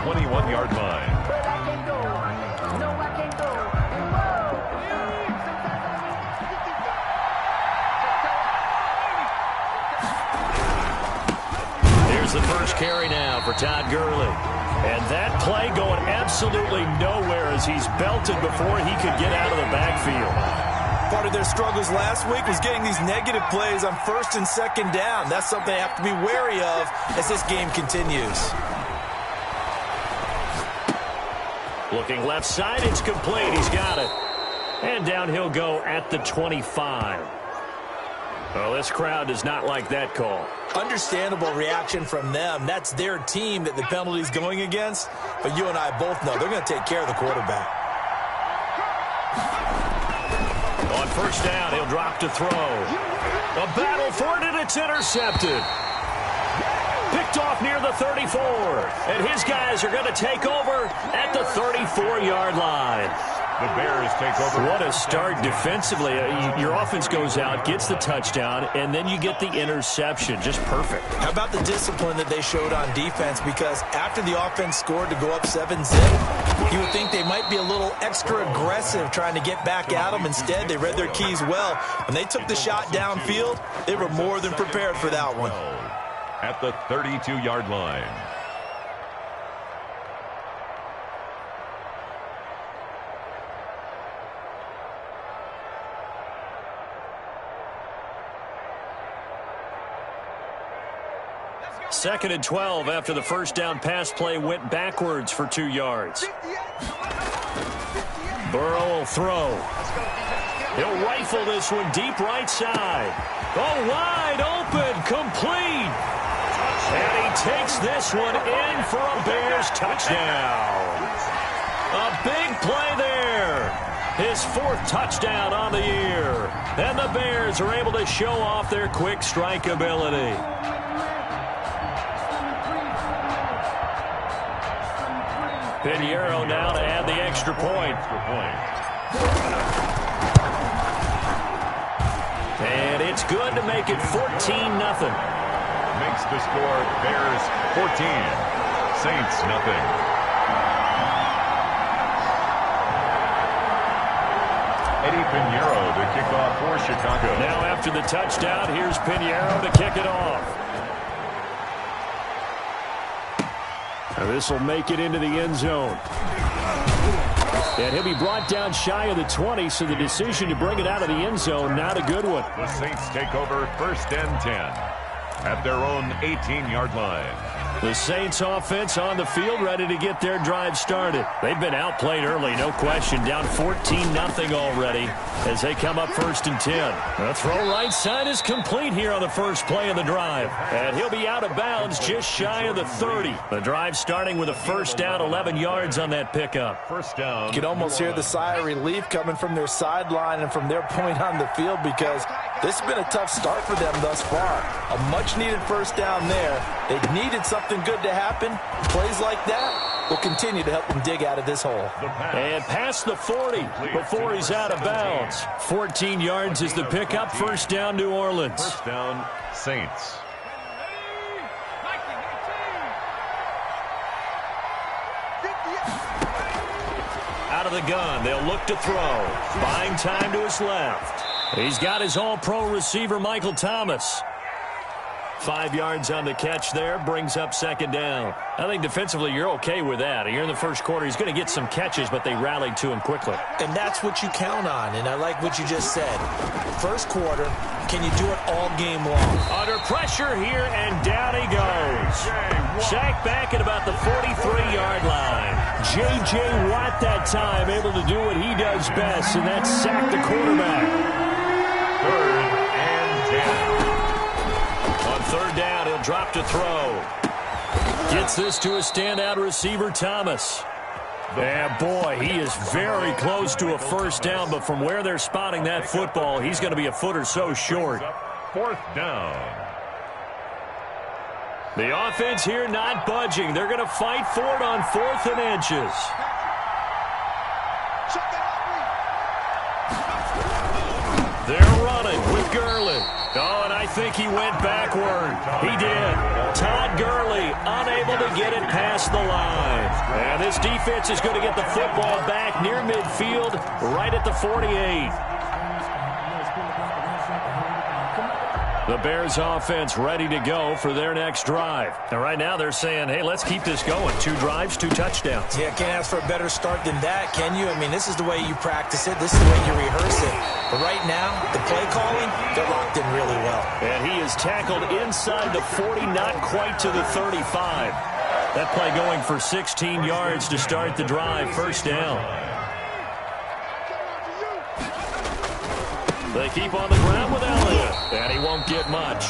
21-yard line. Here's the first carry now for Todd Gurley. And that play going absolutely nowhere as he's belted before he could get out of the backfield. Part of their struggles last week was getting these negative plays on first and second down. That's something they have to be wary of as this game continues. Looking left side, it's complete. He's got it. And down he'll go at the 25. Well, this crowd does not like that call. Understandable reaction from them. That's their team that the penalty's going against. But you and I both know they're going to take care of the quarterback. On first down, he'll drop to throw. A battle for it, and it's intercepted. Picked off near the 34. And his guys are going to take over at the 34-yard line. The Bears take over. What a start defensively. Your offense goes out, gets the touchdown, and then you get the interception. Just perfect. How about the discipline that they showed on defense? Because after the offense scored to go up 7-zip, you would think they might be a little extra aggressive trying to get back at them. Instead, they read their keys well. When they took the shot downfield, they were more than prepared for that one. At the 32-yard line. Second and 12 after the first down pass play went backwards for 2 yards. Burrow will throw. He'll rifle this one deep right side. Oh, wide open, complete. And he takes this one in for a Bears touchdown. A big play there. His 4th touchdown on the year. And the Bears are able to show off their quick strike ability. Pinheiro now to add the extra point. And it's good to make it 14-0. Makes the score Bears 14, Saints nothing. Eddie Pinheiro to kick off for Chicago. Now after the touchdown, here's Pinheiro to kick it off. This will make it into the end zone. And he'll be brought down shy of the 20, so the decision to bring it out of the end zone, not a good one. The Saints take over first and 10 at their own 18-yard line. The Saints offense on the field, ready to get their drive started. They've been outplayed early, no question. Down 14-0 already as they come up first and 10. The throw right side is complete here on the first play of the drive. And he'll be out of bounds just shy of the 30. The drive starting with a first down, 11 yards on that pickup. First down. You can almost hear the sigh of relief coming from their sideline and from their point on the field because this has been a tough start for them thus far. A much-needed first down there. They needed something good to happen. Plays like that will continue to help them dig out of this hole. And past the 40 before he's out of bounds. 14 yards is the pickup. First down, New Orleans. First down, Saints. Out of the gun, they'll look to throw. Buying time to his left. He's got his all-pro receiver, Michael Thomas. 5 yards on the catch there, brings up second down. I think defensively you're okay with that. Here in the first quarter, he's going to get some catches, but they rallied to him quickly. And that's what you count on, and I like what you just said. First quarter, can you do it all game long? Under pressure here, and down he goes. Sacked back at about the 43-yard line. J.J. Watt that time able to do what he does best, and that's sack the quarterback. Third and 10. On third down, he'll drop to throw. Gets this to a standout receiver, Thomas. Yeah, boy, he is very close to a first down, but from where they're spotting that football, he's going to be a foot or so short. Fourth down. The offense here not budging. They're going to fight for it on 4th and inches. They're running with Gurley. Oh, and I think he went backward. He did. Todd Gurley unable to get it past the line. And this defense is going to get the football back near midfield, right at the 48. The Bears offense ready to go for their next drive. And right now they're saying, hey, let's keep this going. 2 drives, 2 touchdowns. Yeah, can't ask for a better start than that, can you? I mean, this is the way you practice it. This is the way you rehearse it. But right now, the play calling, they're locked in really well. And he is tackled inside the 40, not quite to the 35. That play going for 16 yards to start the drive. First down. They keep on the ground with Elliott. And he won't get much.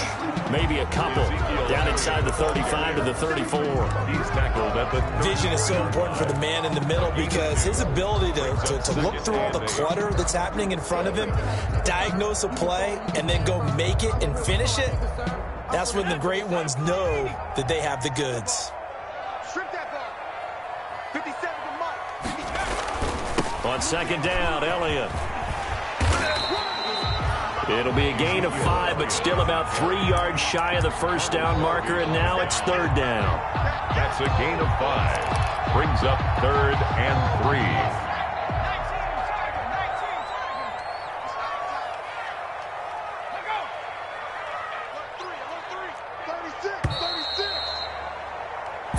Maybe a couple. Down inside the 35 to the 34. He's tackled at the... Vision is so important for the man in the middle because his ability to look through all the clutter that's happening in front of him, diagnose a play, and then go make it and finish it, that's when the great ones know that they have the goods. Strip that ball. 57 to Mike. On second down, Elliott. It'll be a gain of 5, but still about 3 yards shy of the first down marker, and now it's third down. That's a gain of 5. Brings up 3rd and 3.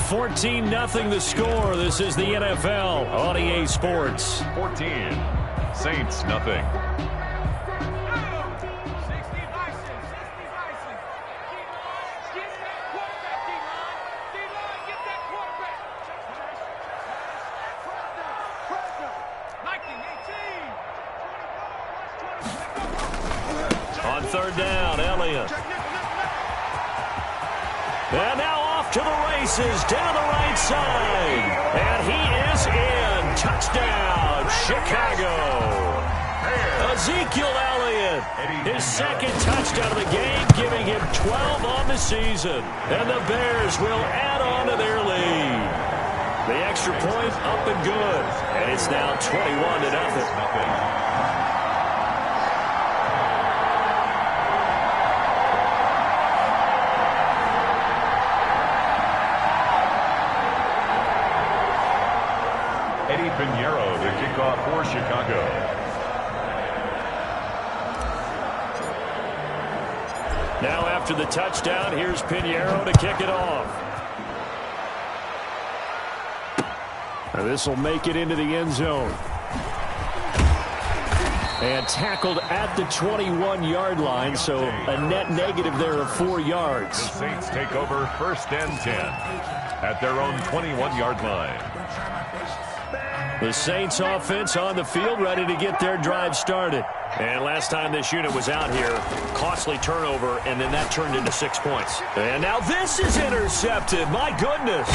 $14-0 the score. This is the NFL on EA Sports. 14. Saints, nothing. On third down, Elliott. And now off to the races down the right side. And he is in. Touchdown, Chicago. Ezekiel Elliott, his second touchdown of the game, giving him 12 on the season. And the Bears will add on to their lead. The extra point up and good. And it's now 21-0. Pinheiro to kick off for Chicago. Now after the touchdown, here's Pinheiro to kick it off. This will make it into the end zone. And tackled at the 21-yard line, so a net negative there of 4 yards. The Saints take over 1st and 10 at their own 21-yard line. The Saints offense on the field, ready to get their drive started. And last time this unit was out here, costly turnover, and then that turned into 6 points. And now this is intercepted. My goodness.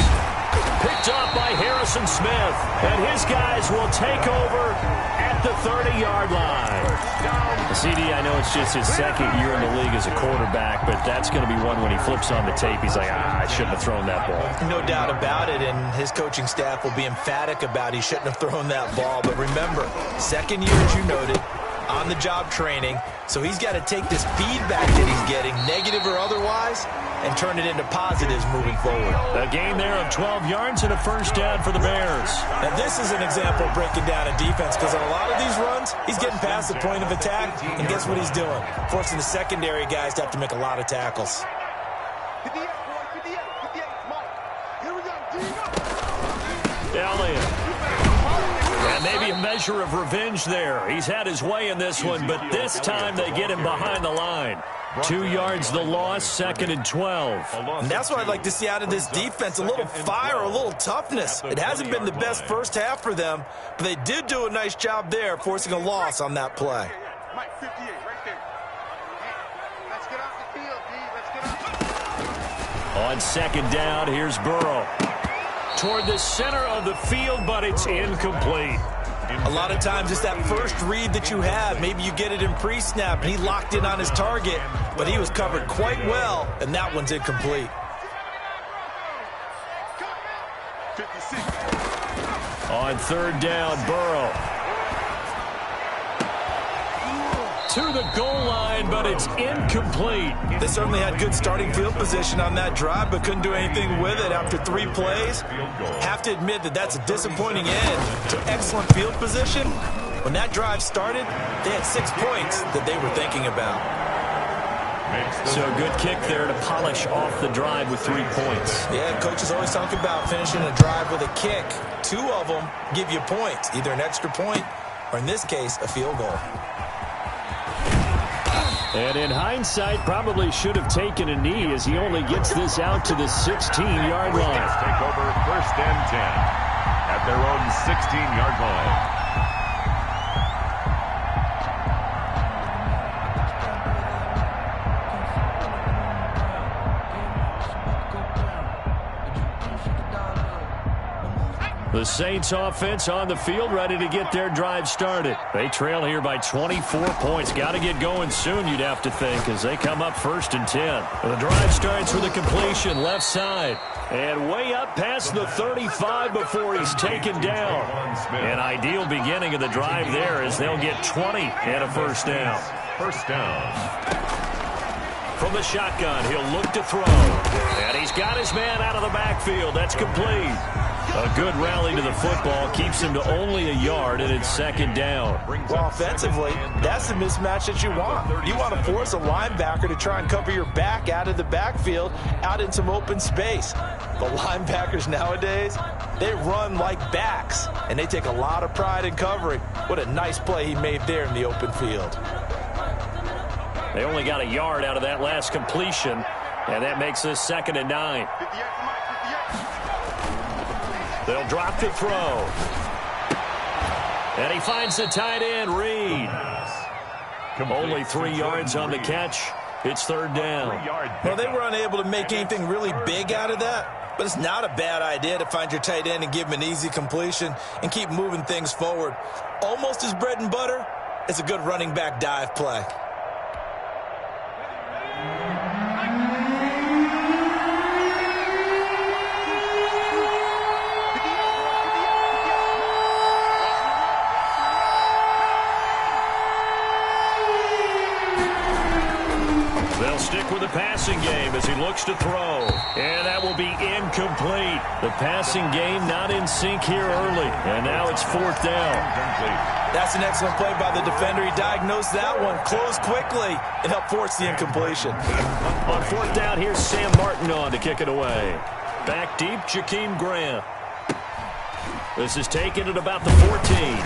Picked up by Harrison Smith. And his guys will take over at the 30-yard line. CD, I know it's just his second year in the league as a quarterback, but that's going to be one when he flips on the tape. He's like, I shouldn't have thrown that ball. No doubt about it, and his coaching staff will be emphatic about he shouldn't have thrown that ball. But remember, second year, as you noted, on-the-job training, so he's got to take this feedback that he's getting, negative or otherwise, and turn it into positives moving forward. A gain there of 12 yards and a first down for the Bears. Now, this is an example of breaking down a defense, because on a lot of these runs, he's getting past the point of attack, and guess what he's doing? Forcing the secondary guys to have to make a lot of tackles. Elliott. And maybe a measure of revenge there. He's had his way in this one, but this time they get him behind the line. 2 yards the loss, 2nd and 12. And that's what I'd like to see out of this defense, a little fire, a little toughness. It hasn't been the best first half for them, but they did do a nice job there, forcing a loss on that play. Mike, 58, right there. Let's get off the field, D. Let's get off. On second down, here's Burrow. Toward the center of the field, but it's incomplete. A lot of times it's that first read that you have. Maybe you get it in pre-snap, and he locked in on his target, but he was covered quite well, and that one's incomplete. 56. On third down, Burrow. to the goal line, but it's incomplete. They certainly had good starting field position on that drive, but couldn't do anything with it after 3 plays. Have to admit that that's a disappointing end to excellent field position. When that drive started, they had 6 points that they were thinking about. So a good kick there to polish off the drive with 3 points. Yeah, coaches always talk about finishing a drive with a kick. 2 of them give you points, either an extra point or, in this case, a field goal. And in hindsight, probably should have taken a knee as he only gets this out to the 16-yard line. Take over 1st and 10 at their own 16-yard line. The Saints offense on the field ready to get their drive started. They trail here by 24 points. Got to get going soon, you'd have to think, as they come up 1st and 10. The drive starts with a completion left side. And way up past the 35 before he's taken down. An ideal beginning of the drive there as they'll get 20 and a 1st down. 1st down. From the shotgun, he'll look to throw. And he's got his man out of the backfield. That's complete. A good rally to the football keeps him to only a yard, and it's 2nd down. Well, offensively, that's the mismatch that you want. You want to force a linebacker to try and cover your back out of the backfield, out in some open space. The linebackers nowadays, they run like backs, and they take a lot of pride in covering. What a nice play he made there in the open field. They only got a yard out of that last completion, and that makes this 2nd and 9. They'll drop to throw. And he finds the tight end, Reed. Only 3 yards on the catch. It's 3rd down. Well, they were unable to make anything really big out of that, but it's not a bad idea to find your tight end and give him an easy completion and keep moving things forward. Almost his bread and butter is a good running back dive play. They'll stick with the passing game as he looks to throw. And that will be incomplete. The passing game not in sync here early. And now it's 4th down. That's an excellent play by the defender. He diagnosed that one, closed quickly, and helped force the incompletion. On 4th down, here's Sam Martin on to kick it away. Back deep, Jakeem Grant. This is taken at about the 14.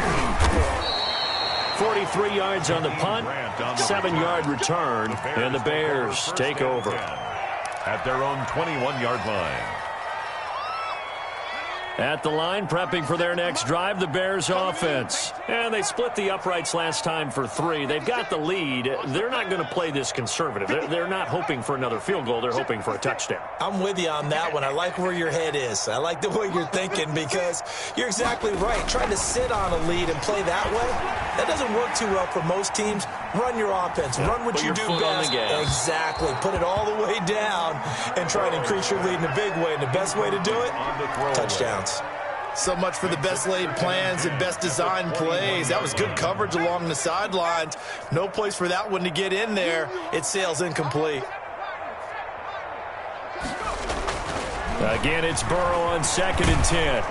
43 yards on the punt, 7-yard return, and the Bears take over at their own 21-yard line. At the line, prepping for their next drive, the Bears offense. And they split the uprights last time for 3. They've got the lead. They're not going to play this conservative. They're not hoping for another field goal. They're hoping for a touchdown. I'm with you on that one. I like where your head is. I like the way you're thinking because you're exactly right. Trying to sit on a lead and play that way, that doesn't work too well for most teams. Run your offense. Run what you do best. Exactly. Put it all the way down and try to increase your lead in a big way. And the best way to do it, touchdowns. So much for the best laid plans and best designed plays. That was good coverage along the sidelines. No place for that one to get in there. It sails incomplete. Again, it's Burrow on 2nd and 10.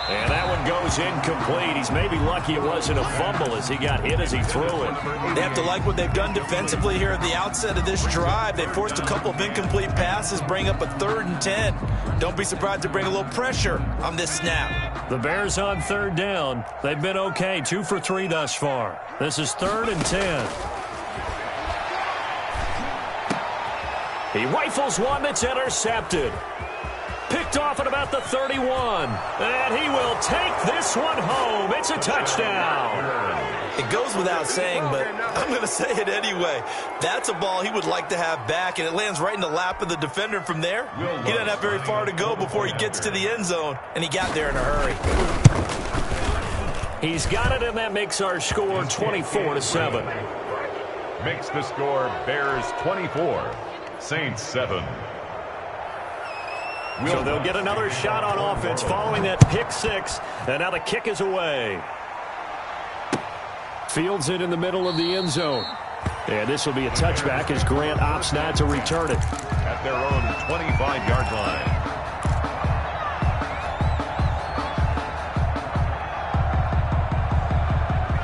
And that one goes incomplete. He's maybe lucky it wasn't a fumble as he got hit as he threw it. They have to like what they've done defensively here at the outset of this drive. They forced a couple of incomplete passes, bring up a 3rd and 10. Don't be surprised to bring a little pressure on this snap. The Bears on 3rd down. They've been okay, 2 for 3 thus far. This is 3rd and 10. He rifles one that's intercepted. Picked off at about the 31. And he will take this one home. It's a touchdown. It goes without saying, but I'm going to say it anyway. That's a ball he would like to have back, and it lands right in the lap of the defender. From there, he doesn't have very far to go before he gets to the end zone, and he got there in a hurry. He's got it, and that makes our score 24-7. Makes the score Bears 24, Saints 7. So they'll get another shot on offense following that pick 6, and now the kick is away. Fields it in the middle of the end zone. And this will be a touchback as Grant opts not to return it. At their own 25-yard line.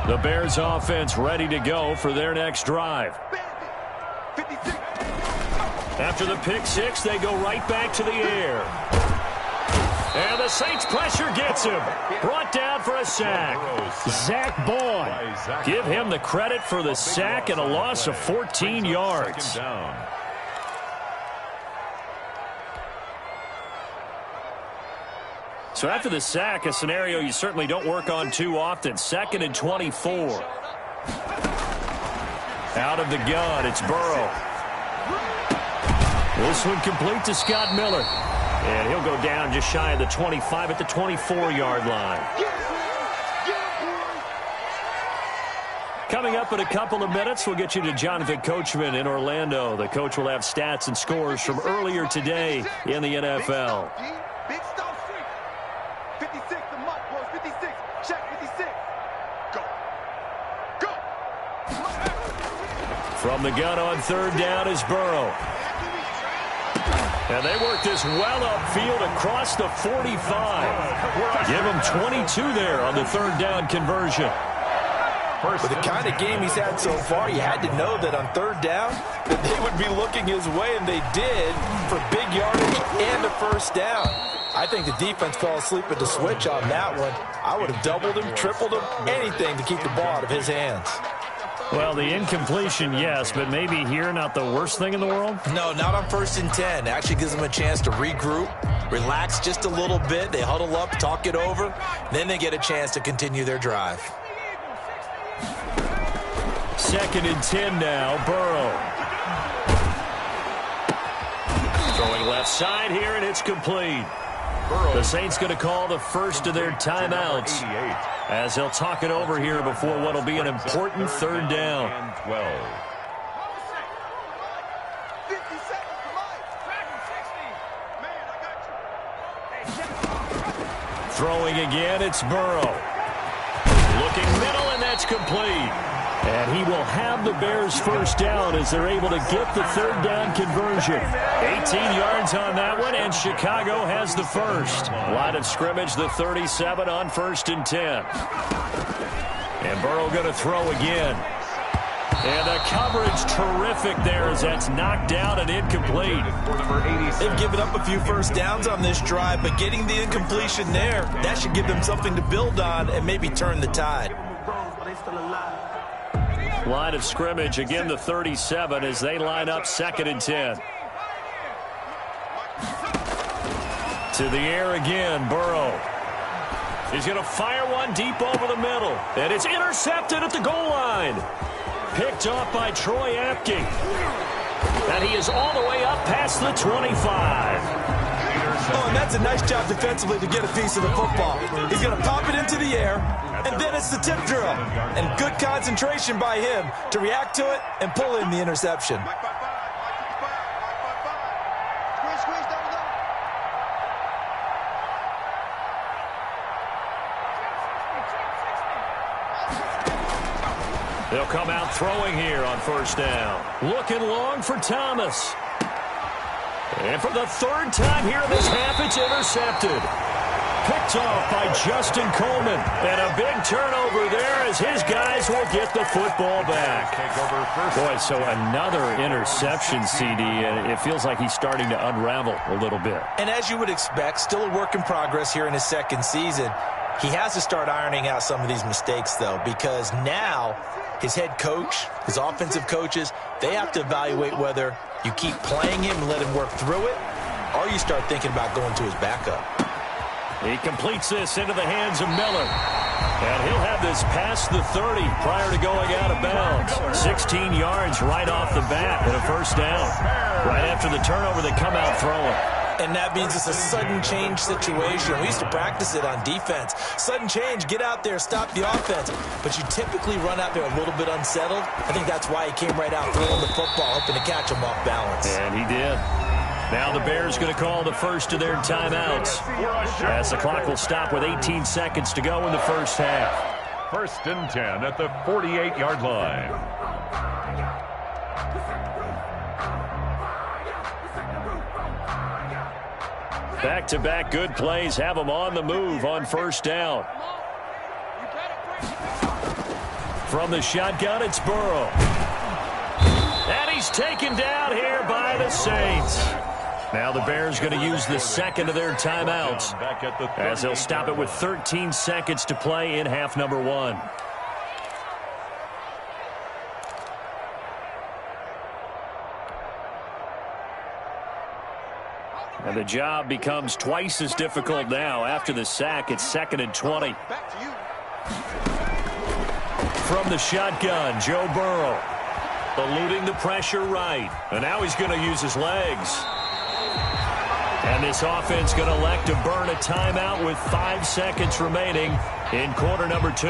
The Bears offense ready to go for their next drive. After the pick six, they go right back to the air. And the Saints pressure gets him. Brought down for a sack. Zach Boyd. Give him the credit for the sack and a loss of 14 yards. So after the sack, a scenario you certainly don't work on too often. 2nd and 24. Out of the gun, it's Burrow. This one complete to Scott Miller. And he'll go down just shy of the 25 at the 24-yard line. Coming up in a couple of minutes, we'll get you to Jonathan Coachman in Orlando. The coach will have stats and scores from earlier today in the NFL. Big stop street. 56, the Mike Bros. 56. Check 56. Go. Go. From the gun on 3rd down is Burrow. And they work this well upfield across the 45. Give him 22 there on the 3rd down conversion. With the kind of game he's had so far, you had to know that on 3rd down that they would be looking his way, and they did for big yardage and a 1st down. I think the defense fell asleep at the switch on that one. I would have doubled him, tripled him, anything to keep the ball out of his hands. Well, the incompletion, yes, but maybe here not the worst thing in the world? No, not on 1st and 10. Actually gives them a chance to regroup, relax just a little bit. They huddle up, talk it over. Then they get a chance to continue their drive. 2nd and 10 now, Burrow. Throwing left side here, and it's complete. The Saints going to call the first of their timeouts as they'll talk it over here before what will be an important 3rd down. 12. Throwing again, it's Burrow. Looking middle, and that's complete. And he will have the Bears' 1st down as they're able to get the 3rd down conversion. 18 yards on that one, and Chicago has the first. Line of scrimmage, the 37 on 1st and 10. And Burrow going to throw again. And the coverage terrific there as that's knocked down and incomplete. They've given up a few 1st downs on this drive, but getting the incompletion there, that should give them something to build on and maybe turn the tide. Line of scrimmage, again the 37 as they line up 2nd and 10. To the air again, Burrow. He's going to fire one deep over the middle. And it's intercepted at the goal line. Picked off by Troy Apke. And he is all the way up past the 25. Oh, and that's a nice job defensively to get a piece of the football. He's going to pop it into the air, and then it's the tip drill. And good concentration by him to react to it and pull in the interception. They'll come out throwing here on 1st down. Looking long for Thomas. And for the 3rd time here in this half, it's intercepted. Picked off by Justin Coleman. And a big turnover there as his guys will get the football back. Boy, so another interception, CD, and it feels like he's starting to unravel a little bit. And as you would expect, still a work in progress here in his 2nd season. He has to start ironing out some of these mistakes, though, because now his head coach, his offensive coaches, they have to evaluate whether you keep playing him and let him work through it, or you start thinking about going to his backup. He completes this into the hands of Miller. And he'll have this past the 30 prior to going out of bounds. 16 yards right off the bat and a 1st down. Right after the turnover, they come out throwing. And that means it's a sudden change situation. We used to practice it on defense. Sudden change, get out there, stop the offense. But you typically run out there a little bit unsettled. I think that's why he came right out throwing the football, hoping to catch him off balance. And he did. Now the Bears going to call the first of their timeouts as the clock will stop with 18 seconds to go in the 1st half. First and 10 at the 48-yard line. Back-to-back good plays have them on the move on first down. From the shotgun, it's Burrow. And he's taken down here by the Saints. Now the Bears going to use the second of their timeouts as they'll stop it with 13 seconds to play in half number 1. And the job becomes twice as difficult now after the sack. It's 2nd and 20. From the shotgun, Joe Burrow. Eluding the pressure right. And now he's going to use his legs. And this offense going to elect to burn a timeout with 5 seconds remaining in quarter number 2.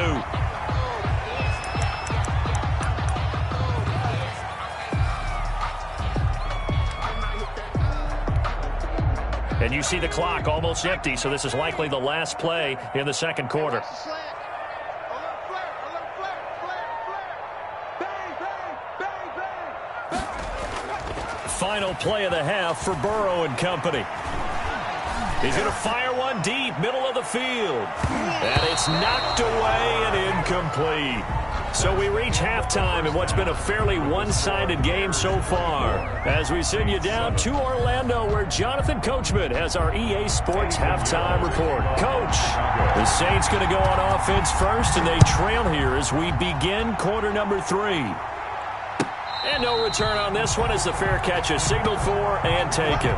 And you see the clock almost empty, so this is likely the last play in the second quarter. Final play of the half for Burrow and company. He's going to fire one deep, middle of the field. And it's knocked away and incomplete. So we reach halftime in what's been a fairly one-sided game so far, as we send you down to Orlando, where Jonathan Coachman has our EA Sports halftime report. Coach, the Saints going to go on offense first, and they trail here as we begin quarter number 3. And no return on this one as the fair catch is signaled for and taken.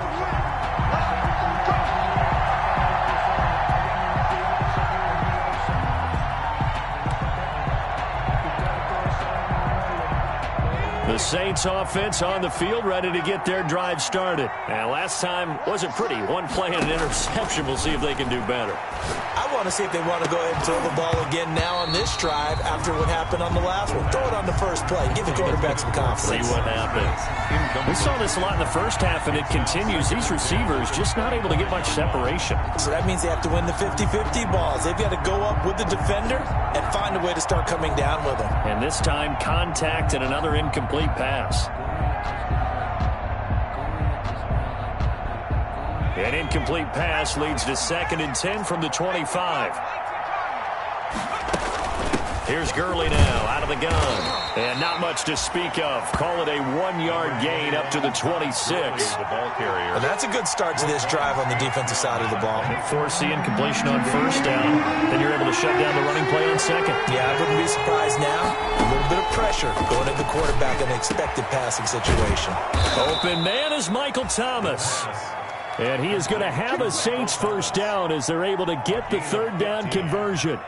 The Saints offense on the field, ready to get their drive started. And last time wasn't pretty. One play and an interception. We'll see if they can do better. I want to see if they want to go ahead and throw the ball again now on this drive after what happened on the last one. Throw it on the first play. Give the quarterback some confidence. See what happens. We saw this a lot in the first half, and it continues. These receivers just not able to get much separation. So that means they have to win the 50-50 balls. They've got to go up with the defender and find a way to start coming down with them. And this time, contact and another incomplete pass. An incomplete pass leads to 2nd and 10 from the 25. Here's Gurley now out of the gun. And not much to speak of. Call it a 1-yard gain up to the 26. Well, that's a good start to this drive on the defensive side of the ball. Force the incompletion on first down. Then you're able to shut down the running play on second. Yeah, I wouldn't be surprised now. A little bit of pressure going at the quarterback in an expected passing situation. Open man is Michael Thomas. And he is going to have a Saints first down as they're able to get the third down conversion.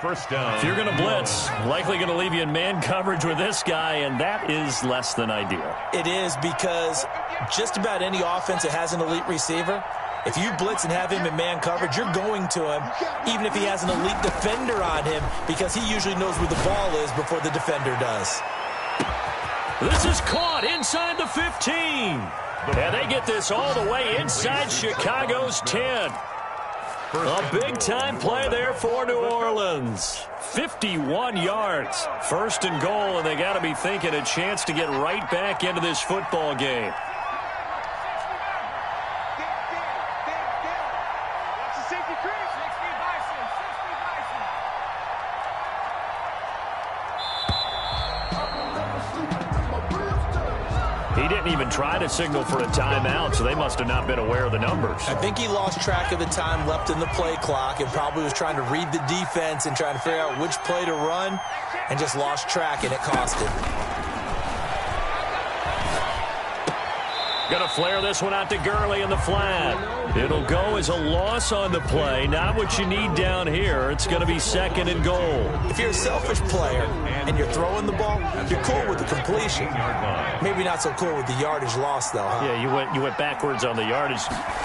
First down. If you're going to blitz, likely going to leave you in man coverage with this guy, and that is less than ideal. It is, because just about any offense that has an elite receiver, if you blitz and have him in man coverage, you're going to him, even if he has an elite defender on him, because he usually knows where the ball is before the defender does. This is caught inside the 15. And they get this all the way inside Chicago's 10. A big-time play there for New Orleans. 51 yards. First and goal, and they got to be thinking a chance to get right back into this football game. He didn't even try to signal for a timeout, so they must have not been aware of the numbers. I think he lost track of the time left in the play clock and probably was trying to read the defense and trying to figure out which play to run, and just lost track, and it cost him. Going to flare this one out to Gurley in the flat. It'll go as a loss on the play. Not what you need down here. It's going to be 2nd and goal. If you're a selfish player and you're throwing the ball, you're cool with the completion. Maybe not so cool with the yardage loss, though, huh? Yeah, you went backwards on the yardage.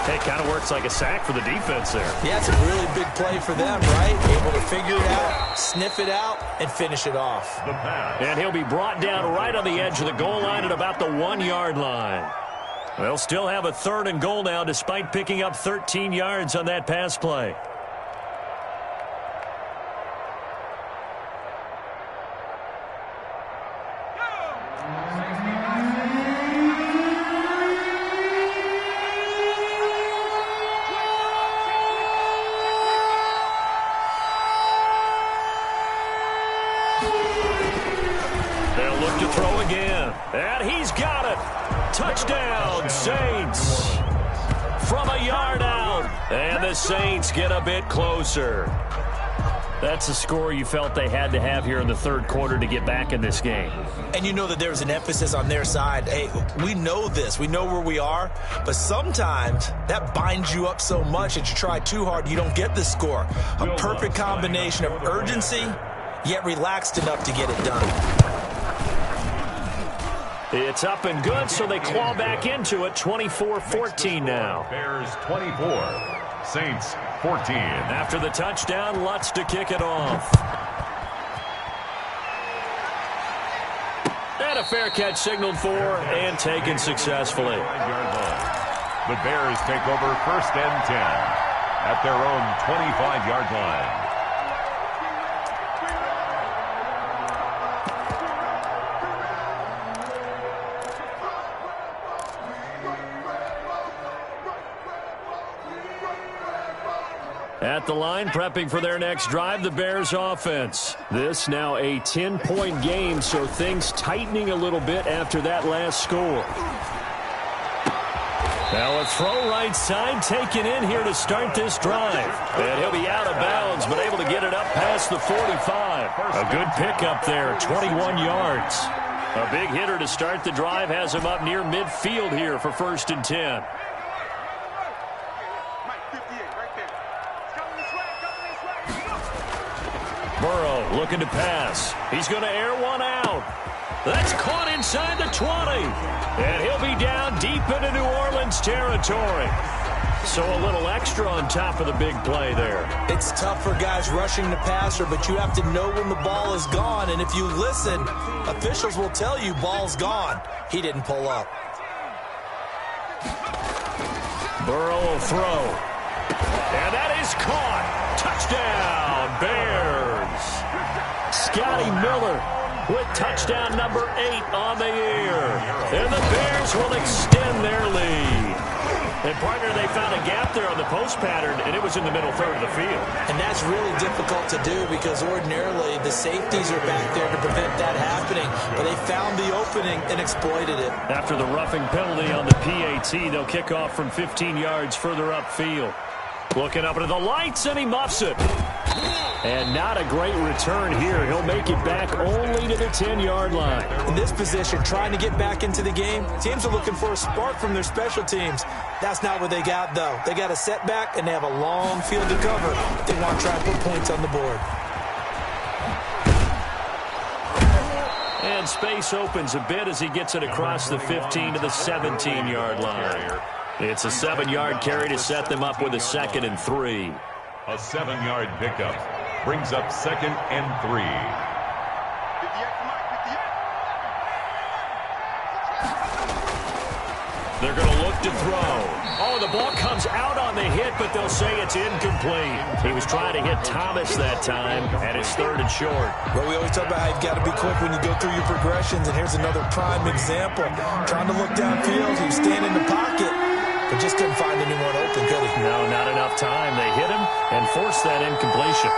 It kind of works like a sack for the defense there. Yeah, it's a really big play for them, right? Able to figure it out, sniff it out, and finish it off. And he'll be brought down right on the edge of the goal line at about the 1-yard line. They'll still have a 3rd and goal now, despite picking up 13 yards on that pass play. They'll look to throw again. And he's got it. Touchdown, Saints. From a yard out. And the Saints get a bit closer. That's a score you felt they had to have here in the third quarter to get back in this game. And you know that there's an emphasis on their side. Hey, we know this. We know where we are. But sometimes that binds you up so much that you try too hard, you don't get the score. A perfect combination of urgency, yet relaxed enough to get it done. It's up and good, so they claw back into it. 24-14 now. Bears 24. Saints 14. After the touchdown, Lutz to kick it off. And a fair catch signaled for and taken successfully. The Bears take over 1st and 10 at their own 25-yard line. At the line, prepping for their next drive, the Bears offense. This now a 10-point game, so things tightening a little bit after that last score. Now a throw right side taken in here to start this drive. And he'll be out of bounds, but able to get it up past the 45. A good pickup there, 21 yards. A big hitter to start the drive has him up near midfield here for 1st and 10. Burrow looking to pass. He's going to air one out. That's caught inside the 20. And he'll be down deep into New Orleans territory. So a little extra on top of the big play there. It's tough for guys rushing the passer, but you have to know when the ball is gone. And if you listen, officials will tell you ball's gone. He didn't pull up. Burrow will throw. And that is caught. Touchdown, Bears. Scotty Miller with touchdown number 8 on the year. And the Bears will extend their lead. And, partner, they found a gap there on the post pattern, and it was in the middle third of the field. And that's really difficult to do because ordinarily the safeties are back there to prevent that happening. But they found the opening and exploited it. After the roughing penalty on the PAT, they'll kick off from 15 yards further upfield. Looking up into the lights, and he muffs it. And not a great return here. He'll make it back only to the 10-yard line. In this position, trying to get back into the game, teams are looking for a spark from their special teams. That's not what they got, though. They got a setback, and they have a long field to cover. They want to try and put points on the board. And space opens a bit as he gets it across the 15 to the 17-yard line. It's a 7-yard carry to set them up with a 2nd and 3. A 7-yard pickup brings up 2nd and 3. They're going to look to throw. Oh, the ball comes out on the hit, but they'll say it's incomplete. He was trying to hit Thomas that time, and it's 3rd and short. Well, we always talk about how you've got to be quick when you go through your progressions, and here's another prime example. Trying to look downfield, he was staying in the pocket, but just couldn't find anyone open, could he? No, not enough time. They hit him and forced that incompletion.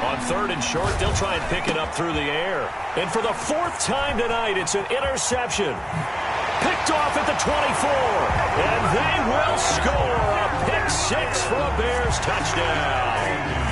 On 3rd and short, they'll try and pick it up through the air. And for the 4th time tonight, it's an interception. Picked off at the 24. And they will score a pick 6 for a Bears touchdown.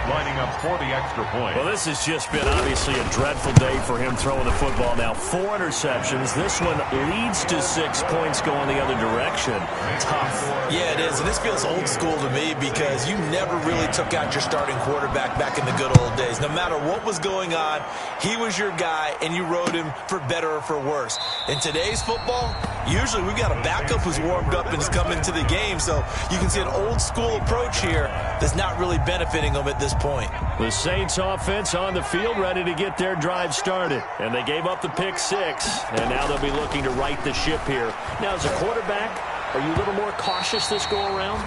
Lining up for the extra point. Well, this has just been obviously a dreadful day for him throwing the football. Now 4 interceptions. This one leads to 6 points going the other direction. Tough. Yeah, it is. And this feels old school to me because you never really took out your starting quarterback back in the good old days. No matter what was going on, he was your guy, and you rode him for better or for worse. In today's football, usually we've got a backup who's warmed up and has come into the game. So you can see an old school approach here that's not really benefiting them at this point. The Saints offense on the field ready to get their drive started. And they gave up the pick 6. And now they'll be looking to right the ship here. Now, as a quarterback, are you a little more cautious this go around?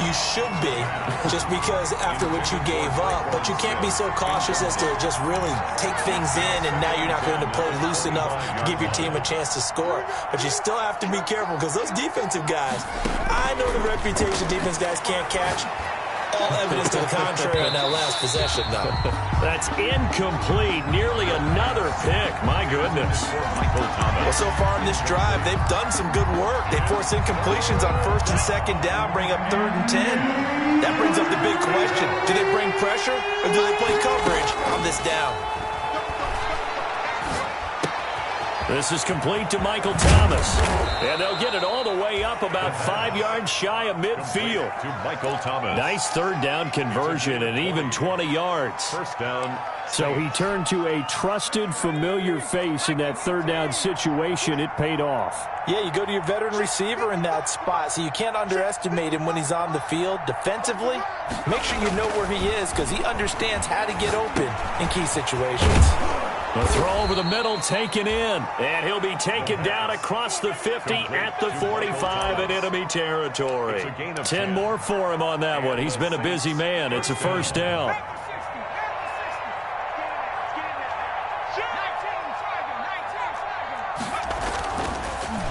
You should be, just because after what you gave up. But you can't be so cautious as to just really take things in, and now you're not going to play loose enough to give your team a chance to score. But you still have to be careful, because those defensive guys, I know the reputation defense guys can't catch. All evidence to the contrary on that last possession, though. That's incomplete. Nearly another pick. My goodness. Well, so far in this drive, they've done some good work. They force incompletions on 1st and 2nd down, bring up 3rd and 10. That brings up the big question. Do they bring pressure, or do they play coverage on this down? This is complete to Michael Thomas. And they'll get it all the way up about 5 yards shy of midfield. To Michael Thomas. Nice 3rd down conversion and even 20 yards. First down. So he turned to a trusted, familiar face in that 3rd down situation. It paid off. Yeah, you go to your veteran receiver in that spot, so you can't underestimate him when he's on the field. Defensively, make sure you know where he is, because he understands how to get open in key situations. The throw over the middle taken in. And he'll be taken down across the 50 at the 45 in enemy territory. 10 more for him on that one. He's been a busy man. It's a first down.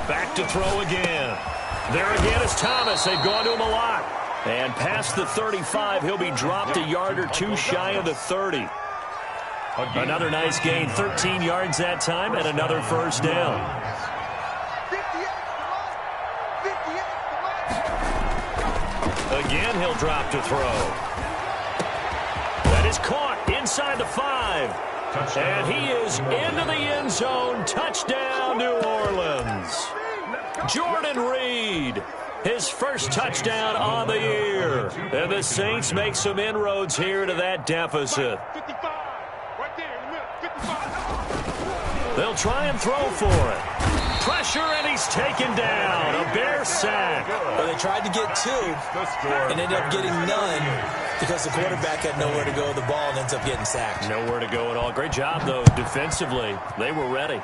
Back to throw again. There again is Thomas. They've gone to him a lot. And past the 35, he'll be dropped a yard or two shy of the 30. Another nice gain, 13 yards that time, and another first down. Again, he'll drop to throw. That is caught inside the 5. And he is into the end zone. Touchdown, New Orleans. Jordan Reed, his first touchdown on the year. And the Saints make some inroads here to that deficit. They'll try and throw for it. Pressure, and he's taken down. A Bear sack. Well, they tried to get 2 and ended up getting none because the quarterback had nowhere to go with the ball and ends up getting sacked. Nowhere to go at all. Great job, though, defensively. They were ready.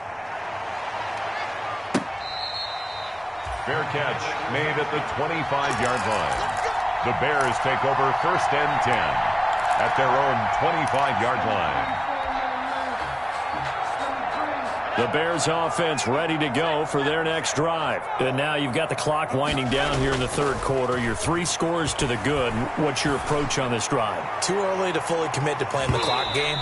Fair catch made at the 25-yard line. The Bears take over 1st and 10 at their own 25-yard line. The Bears offense ready to go for their next drive. And now you've got the clock winding down here in the 3rd quarter. You're 3 scores to the good. What's your approach on this drive? Too early to fully commit to playing the clock game.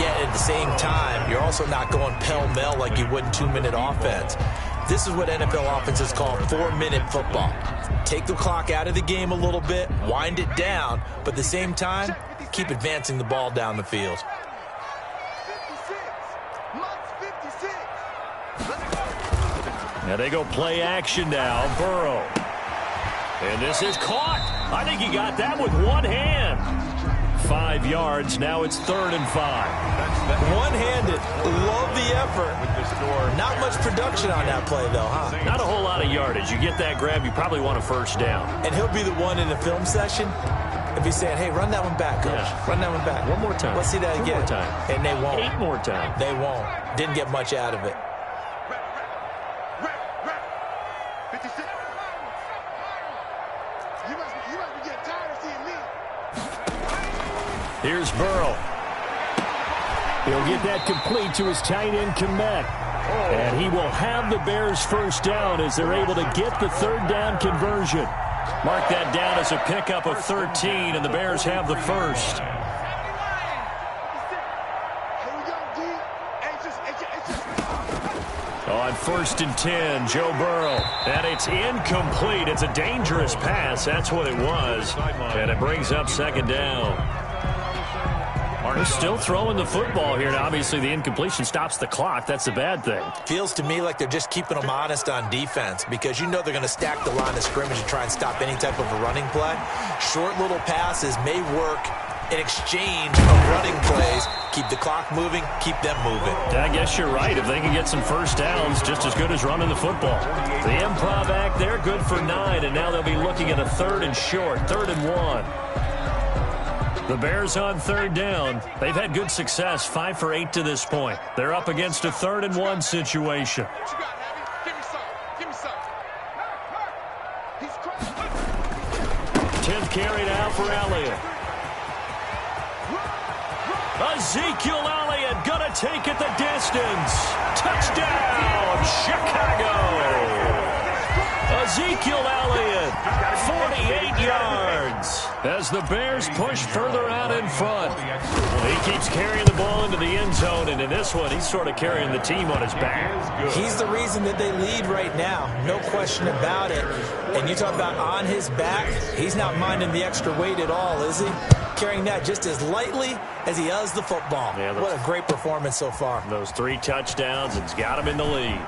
Yet at the same time, you're also not going pell-mell like you would in 2-minute offense. This is what NFL offenses call 4-minute football. Take the clock out of the game a little bit, wind it down, but at the same time, keep advancing the ball down the field. Now they go play action now. Burrow. And this is caught. I think he got that with one hand. 5 yards. Now it's 3rd and 5. One-handed. Love the effort. Not much production on that play, though, huh? Not a whole lot of yardage. You get that grab, you probably want a first down. And he'll be the one in the film session if he's saying, hey, run that one back, coach. Yeah. Run that one back. One more time. Let's see that again. 2 more time. And they won't. 8 more times. They won't. Didn't get much out of it. Here's Burrow. He'll get that complete to his tight end, Kingbryk. And he will have the Bears first down as they're able to get the 3rd down conversion. Mark that down as a pickup of 13, and the Bears have the first. On 1st and 10, Joe Burrow. And it's incomplete. It's a dangerous pass. That's what it was. And it brings up 2nd down. They're still throwing the football here. Now, obviously, the incompletion stops the clock. That's the bad thing. Feels to me like they're just keeping them honest on defense because you know they're going to stack the line of scrimmage and try and stop any type of a running play. Short little passes may work in exchange of running plays. Keep the clock moving, keep them moving. I guess you're right. If they can get some first downs, just as good as running the football. The improv act, they're good for 9, and now they'll be looking at a 3rd and short, 3rd and 1. The Bears on 3rd down. They've had good success, 5 for 8 to this point. They're up against a 3rd and 1 situation. carry now for Elliott. Ezekiel Elliott gonna take it the distance. Touchdown, Chicago! Ezekiel Elliott, 48 yards. As the Bears push further out in front. He keeps carrying the ball into the end zone, and in this one, he's sort of carrying the team on his back. He's the reason that they lead right now. No question about it. And you talk about on his back, he's not minding the extra weight at all, is he? Carrying that just as lightly as he does the football. Yeah, what a great performance so far. Those 3 touchdowns, it's got him in the lead.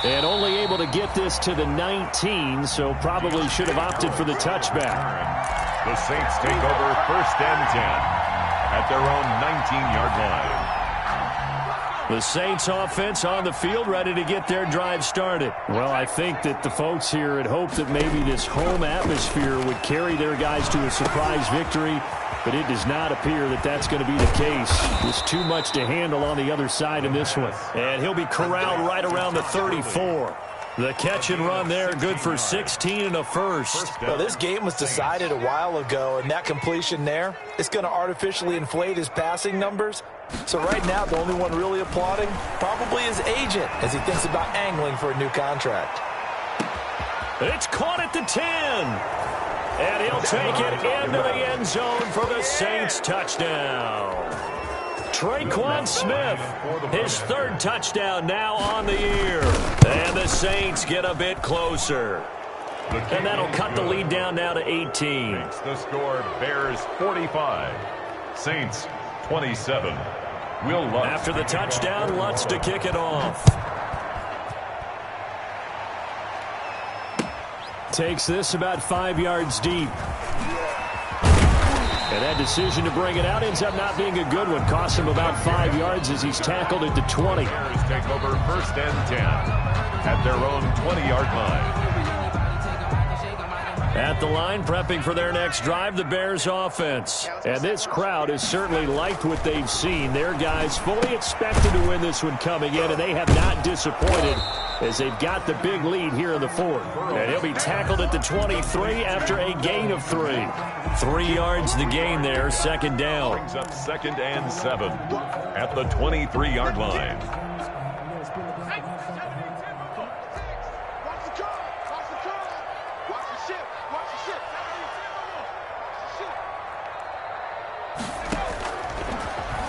And only able to get this to the 19, so probably should have opted for the touchback. The Saints take over 1st and 10 at their own 19-yard line. The Saints offense on the field, ready to get their drive started. Well, I think that the folks here had hoped that maybe this home atmosphere would carry their guys to a surprise victory, but it does not appear that that's going to be the case. There's too much to handle on the other side in this one. And he'll be corralled right around the 34. The catch and run there, good for 16 and a first. Well, this game was decided a while ago, and that completion there, it's going to artificially inflate his passing numbers. So right now, the only one really applauding probably his agent as he thinks about angling for a new contract. It's caught at the 10. And he'll take it into the end zone for the Saints touchdown. Traquan Smith, his 3rd touchdown now on the year. And the Saints get a bit closer. And that'll cut the lead down now to 18. The score, Bears 45, Saints 27. Will Lutz. After the touchdown, Lutz to kick it off. Takes this about 5 yards deep. And that decision to bring it out ends up not being a good one. Costs him about 5 yards as he's tackled at the 20. Bears take over 1st and 10 at their own 20-yard line. At the line, prepping for their next drive, the Bears offense. And this crowd has certainly liked what they've seen. Their guys fully expected to win this one coming in, and they have not disappointed as they've got the big lead here in the 4th. And he'll be tackled at the 23 after a gain of 3. 3 yards the gain there, 2nd down. Brings up 2nd and 7 at the 23-yard line.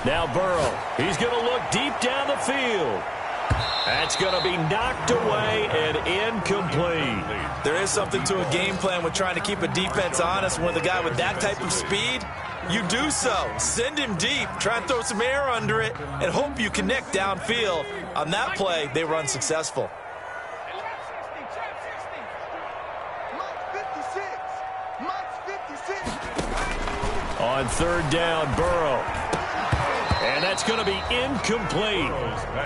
Now Burrow, he's going to look deep down the field. That's going to be knocked away and incomplete. There is something to a game plan with trying to keep a defense honest. When the guy with that type of speed, you do so. Send him deep, try and throw some air under it, and hope you connect downfield. On that play, they were unsuccessful. On 3rd down, Burrow. And that's going to be incomplete.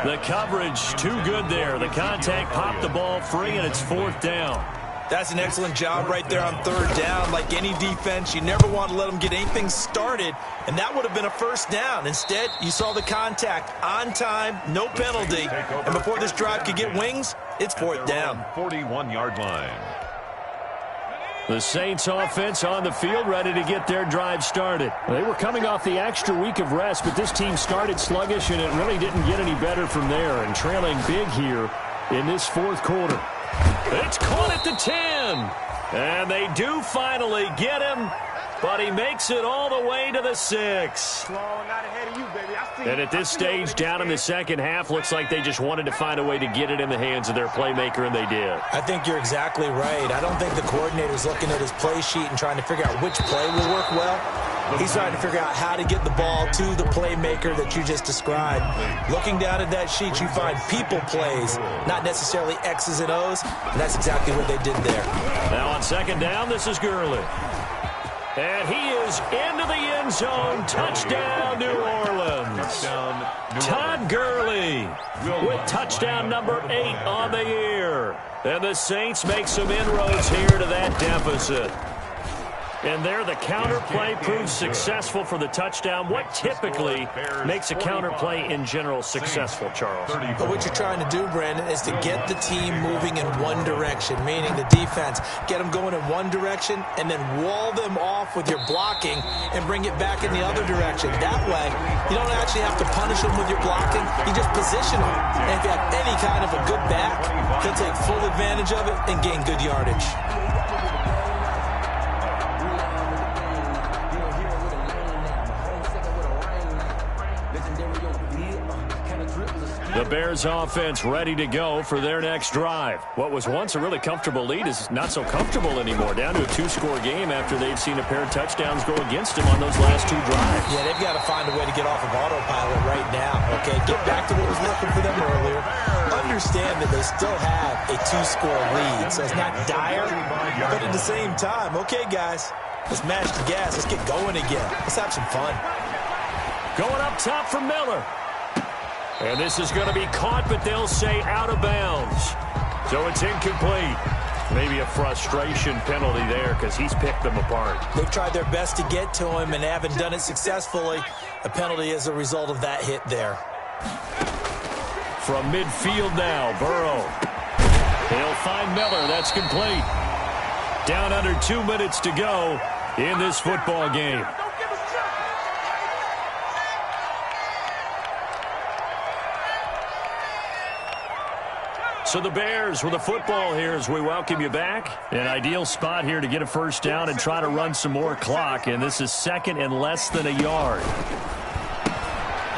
The coverage too good there. The contact popped the ball free, and it's 4th down. That's an excellent job right there on 3rd down. Like any defense, you never want to let them get anything started, and that would have been a 1st down. Instead, you saw the contact on time, no penalty, and before this drive could get wings, it's 4th down. 41-yard line. The Saints offense on the field, ready to get their drive started. They were coming off the extra week of rest, but this team started sluggish, and it really didn't get any better from there, and trailing big here in this 4th quarter. It's caught at the 10. And they do finally get him, but he makes it all the way to the 6. And at this stage, down in the 2nd half, looks like they just wanted to find a way to get it in the hands of their playmaker, and they did. I think you're exactly right. I don't think the coordinator's looking at his play sheet and trying to figure out which play will work well. He's trying to figure out how to get the ball to the playmaker that you just described. Looking down at that sheet, you find people plays, not necessarily X's and O's, and that's exactly what they did there. Now on 2nd down, this is Gurley. And he is into the end zone. Touchdown, New Orleans. Todd Gurley with touchdown number 8 on the year. And the Saints make some inroads here to that deficit. And there the counter play proves successful for the touchdown. What typically makes a counter play in general successful, Charles? But what you're trying to do, Brandon, is to get the team moving in one direction, meaning the defense. Get them going in one direction and then wall them off with your blocking and bring it back in the other direction. That way, you don't actually have to punish them with your blocking. You just position them. And if you have any kind of a good back, he'll take full advantage of it and gain good yardage. The Bears offense ready to go for their next drive. What was once a really comfortable lead is not so comfortable anymore. Down to a 2-score game after they've seen a pair of touchdowns go against them on those last 2 drives. Yeah, they've got to find a way to get off of autopilot right now, okay? Get back to what was working for them earlier. Understand that they still have a 2-score lead, so it's not dire, but at the same time, okay, guys, let's mash the gas. Let's get going again. Let's have some fun. Going up top for Miller. And this is going to be caught, but they'll say out of bounds. So it's incomplete. Maybe a frustration penalty there because he's picked them apart. They've tried their best to get to him and haven't done it successfully. A penalty as a result of that hit there. From midfield now, Burrow. He'll find Miller. That's complete. Down under 2 minutes to go in this football game. So the Bears with a football here as we welcome you back. An ideal spot here to get a first down and try to run some more clock. And this is second and less than a yard.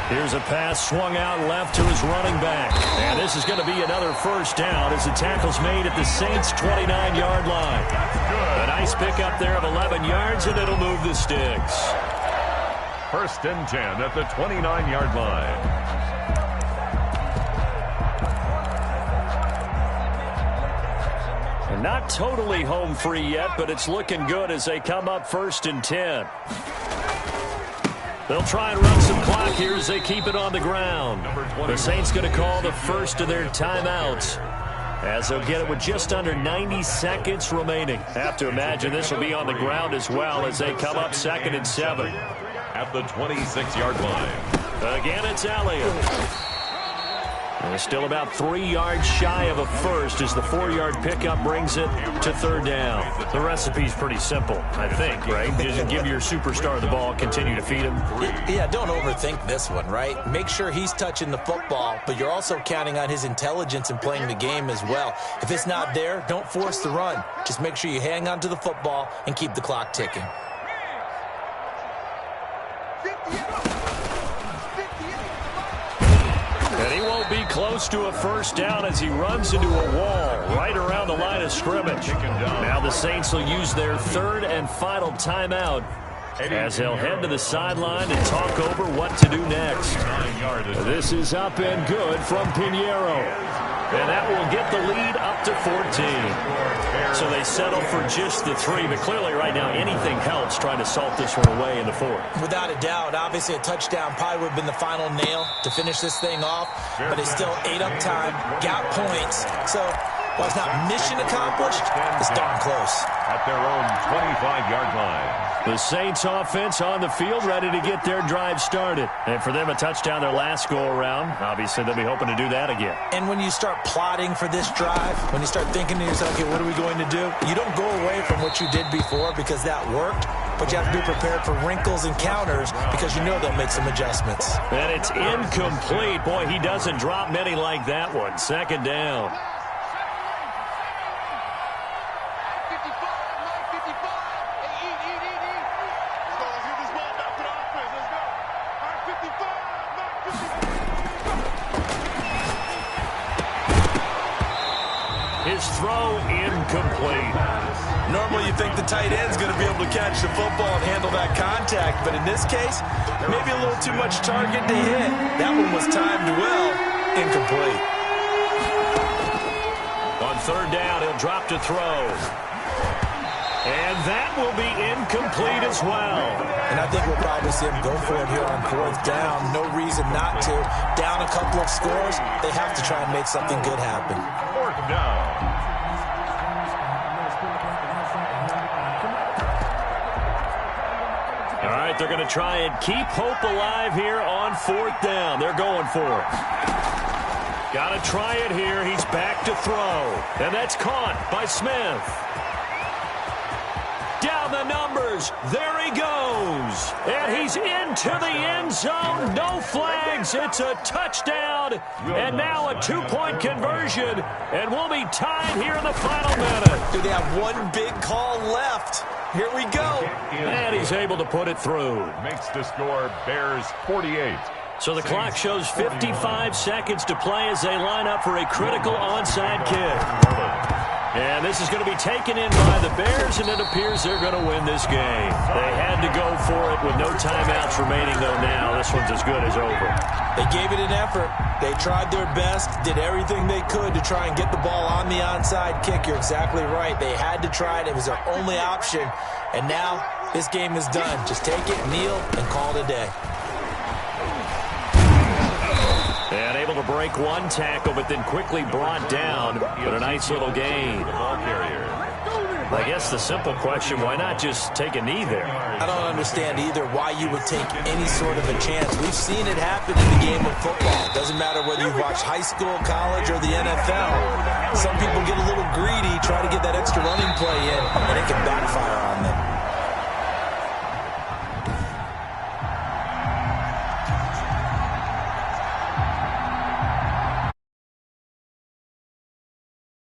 Here's a pass swung out left to his running back. And this is going to be another first down as the tackle's made at the Saints' 29-yard line. A nice pickup there of 11 yards, and it'll move the sticks. First and 10 at the 29-yard line. Not totally home free yet, but it's looking good as they come up first and 10. They'll try and run some clock here as they keep it on the ground. The Saints going to call the first of their timeouts as they'll get it with just under 90 seconds remaining. Have to imagine this will be on the ground as well as they come up second and 7. At the 26-yard line. Again, it's Elliott. And they're still about 3 yards shy of a first as the 4-yard pickup brings it to third down. The recipe's pretty simple, I think, right? Just give your superstar the ball, continue to feed him. Yeah, don't overthink this one, right? Make sure he's touching the football, but you're also counting on his intelligence in playing the game as well. If it's not there, don't force the run. Just make sure you hang on to the football and keep the clock ticking. And he won't be close to a first down as he runs into a wall right around the line of scrimmage. Now the Saints will use their third and final timeout as they'll head to the sideline and talk over what to do next. This is up and good from Pinheiro. And that will get the lead up to 14. So they settle for just the 3, but clearly right now anything helps trying to salt this one away in the 4th. Without a doubt, obviously a touchdown probably would have been the final nail to finish this thing off, but they still ate up time, got points. So while it's not mission accomplished, it's darn close. At their own 25-yard line. The Saints offense on the field ready to get their drive started. And for them, a touchdown their last go-around. Obviously, they'll be hoping to do that again. And when you start plotting for this drive, when you start thinking to yourself, okay, what are we going to do? You don't go away from what you did before because that worked, but you have to be prepared for wrinkles and counters because you know they'll make some adjustments. And it's incomplete. Boy, he doesn't drop many like that one. Second down. Throw incomplete. Normally you think the tight end's going to be able to catch the football and handle that contact, but in this case, maybe a little too much target to hit. That one was timed well, incomplete. On third down, he'll drop to throw. And that will be incomplete as well. And I think we'll probably see him go for it here on fourth down. No reason not to. Down a couple of scores, they have to try and make something good happen. Fourth down. All right, they're going to try and keep hope alive here on 4th down. They're going for it. Got to try it here. He's back to throw. And that's caught by Smith. Down the numbers. There he goes. And he's into the end zone. No flags. It's a touchdown. And now a two-point conversion. And we'll be tied here in the final minute. Do they have one big call left? Here we go. And he's able to put it through. Makes the score Bears 48. So the clock shows 55 seconds to play as they line up for a critical onside kick. And this is going to be taken in by the Bears, and it appears they're going to win this game. They had to go for it with no timeouts remaining, though now this one's as good as over. They gave it an effort. They tried their best, did everything they could to try and get the ball on the onside kick. You're exactly right. They had to try it. It was their only option. And now this game is done. Just take it, kneel, and call it a day. And able to break one tackle, but then quickly brought down. But a nice little gain. I guess the simple question, why not just take a knee there? I don't understand either why you would take any sort of a chance. We've seen it happen in the game of football. Doesn't matter whether you've watched high school, college, or the NFL. Some people get a little greedy, try to get that extra running play in, and it can